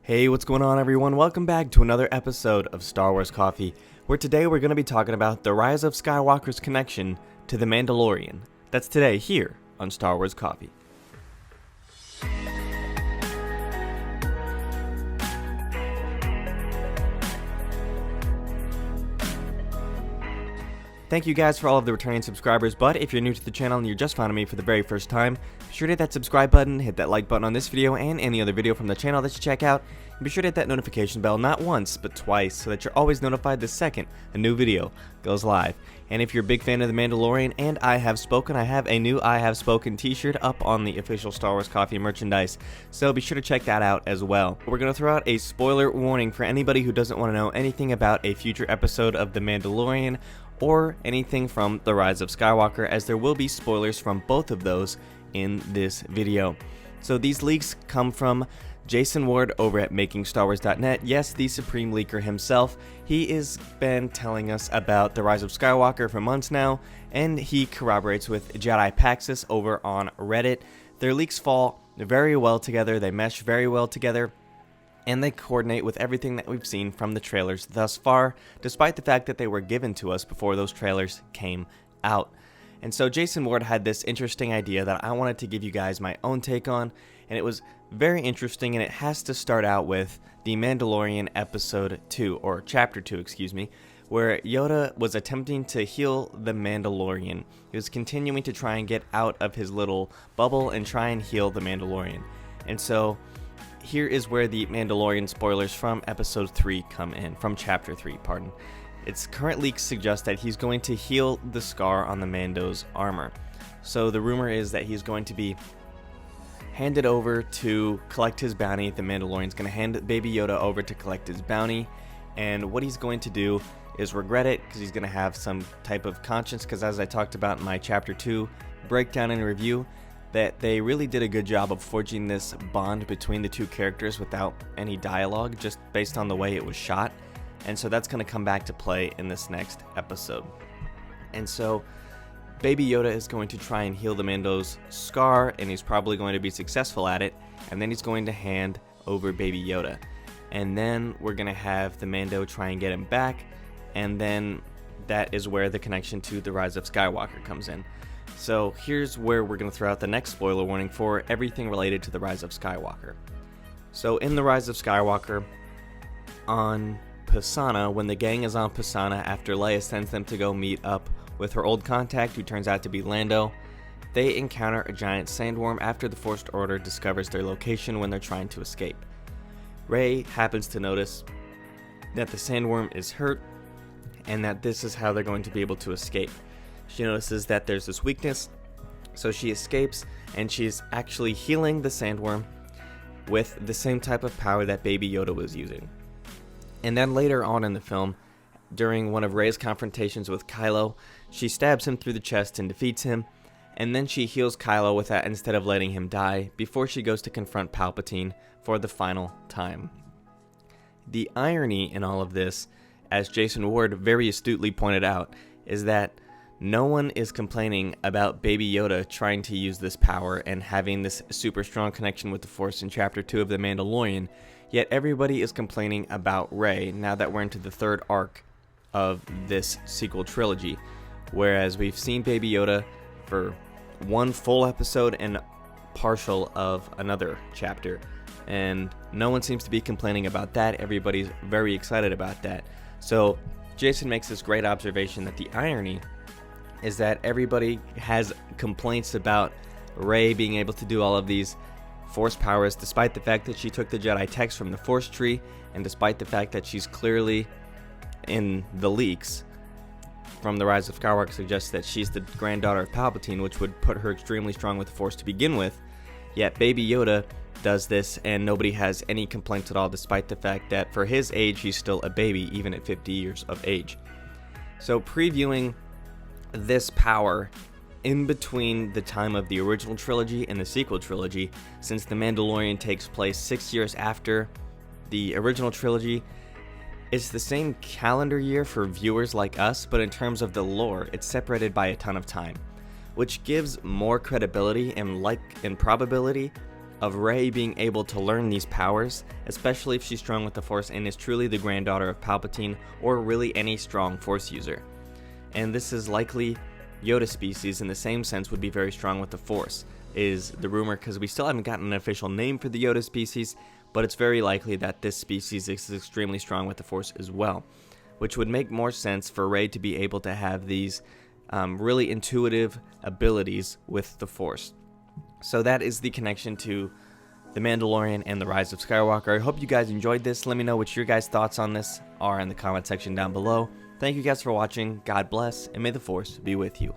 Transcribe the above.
Hey, what's going on everyone? Welcome back to another episode of Star Wars Coffee, where today we're going to be talking about the rise of Skywalker's connection to the Mandalorian. That's today here on Star Wars Coffee. Thank you guys for all of the returning subscribers, but if you're new to the channel and you're just finding me for the very first time, be sure to hit that subscribe button, hit that like button on this video and any other video from the channel that you check out, and be sure to hit that notification bell not once, but twice, so that you're always notified the second a new video goes live. And if you're a big fan of The Mandalorian and I Have Spoken, I have a new I Have Spoken t-shirt up on the official Star Wars Coffee merchandise, so be sure to check that out as well. We're going to throw out a spoiler warning for anybody who doesn't want to know anything about a future episode of The Mandalorian or anything from The Rise of Skywalker, as there will be spoilers from both of those in this video. So these leaks come from Jason Ward over at MakingStarWars.net. Yes, the Supreme Leaker himself. He has been telling us about The Rise of Skywalker for months now, and he corroborates with Jedi Paxis over on Reddit. Their leaks fall very well together, they mesh very well together, and they coordinate with everything that we've seen from the trailers thus far, despite the fact that they were given to us before those trailers came out. And so Jason Ward had this interesting idea that I wanted to give you guys my own take on, and it was very interesting, and it has to start out with The Mandalorian Episode 2, or Chapter 2, excuse me, where Yoda was attempting to heal the Mandalorian. He was continuing to try and get out of his little bubble and try and heal the Mandalorian. And so here is where the Mandalorian spoilers from Episode 3 come in, from Chapter 3, pardon. Its current leaks suggest that he's going to heal the scar on the Mando's armor. So the rumor is that he's going to be handed over to collect his bounty. The Mandalorian's going to hand Baby Yoda over to collect his bounty, and what he's going to do is regret it, because he's going to have some type of conscience, because as I talked about in my Chapter 2 breakdown and review, that they really did a good job of forging this bond between the two characters without any dialogue, just based on the way it was shot. And so that's going to come back to play in this next episode. And so Baby Yoda is going to try and heal the Mando's scar, and he's probably going to be successful at it, and then he's going to hand over Baby Yoda. And then we're going to have the Mando try and get him back, and then that is where the connection to The Rise of Skywalker comes in. So here's where we're going to throw out the next spoiler warning for everything related to The Rise of Skywalker. So in The Rise of Skywalker, on Pisana, when the gang is on Pisana after Leia sends them to go meet up with her old contact, who turns out to be Lando, they encounter a giant sandworm after the First Order discovers their location when they're trying to escape. Rey happens to notice that the sandworm is hurt, and that this is how they're going to be able to escape. She notices that there's this weakness, so she escapes, and she's actually healing the sandworm with the same type of power that Baby Yoda was using. And then later on in the film, during one of Rey's confrontations with Kylo, she stabs him through the chest and defeats him, and then she heals Kylo with that instead of letting him die, before she goes to confront Palpatine for the final time. The irony in all of this, as Jason Ward very astutely pointed out, is that no one is complaining about Baby Yoda trying to use this power and having this super strong connection with the Force in Chapter 2 of The Mandalorian, yet everybody is complaining about Rey now that we're into the third arc of this sequel trilogy, whereas we've seen Baby Yoda for one full episode and partial of another chapter, and no one seems to be complaining about that. Everybody's very excited about that. So Jason makes this great observation that the irony is that everybody has complaints about Rey being able to do all of these Force powers, despite the fact that she took the Jedi text from the Force tree, and despite the fact that she's clearly, in the leaks from The Rise of Skywalker, suggests that she's the granddaughter of Palpatine, which would put her extremely strong with the Force to begin with. Yet Baby Yoda does this, and nobody has any complaints at all, despite the fact that for his age, he's still a baby, even at 50 years of age. So previewing this power in between the time of the original trilogy and the sequel trilogy, since The Mandalorian takes place 6 years after the original trilogy, it's the same calendar year for viewers like us, but in terms of the lore, it's separated by a ton of time, which gives more credibility and probability of Rey being able to learn these powers, especially if she's strong with the Force and is truly the granddaughter of Palpatine or really any strong Force user. And this is likely Yoda species in the same sense would be very strong with the Force, is the rumor, because we still haven't gotten an official name for the Yoda species, but it's very likely that this species is extremely strong with the Force as well, which would make more sense for Rey to be able to have these really intuitive abilities with the Force. So that is the connection to The Mandalorian and the Rise of Skywalker. I hope you guys enjoyed this. Let me know what your guys' thoughts on this are in the comment section down below. Thank you guys for watching. God bless, and may the Force be with you.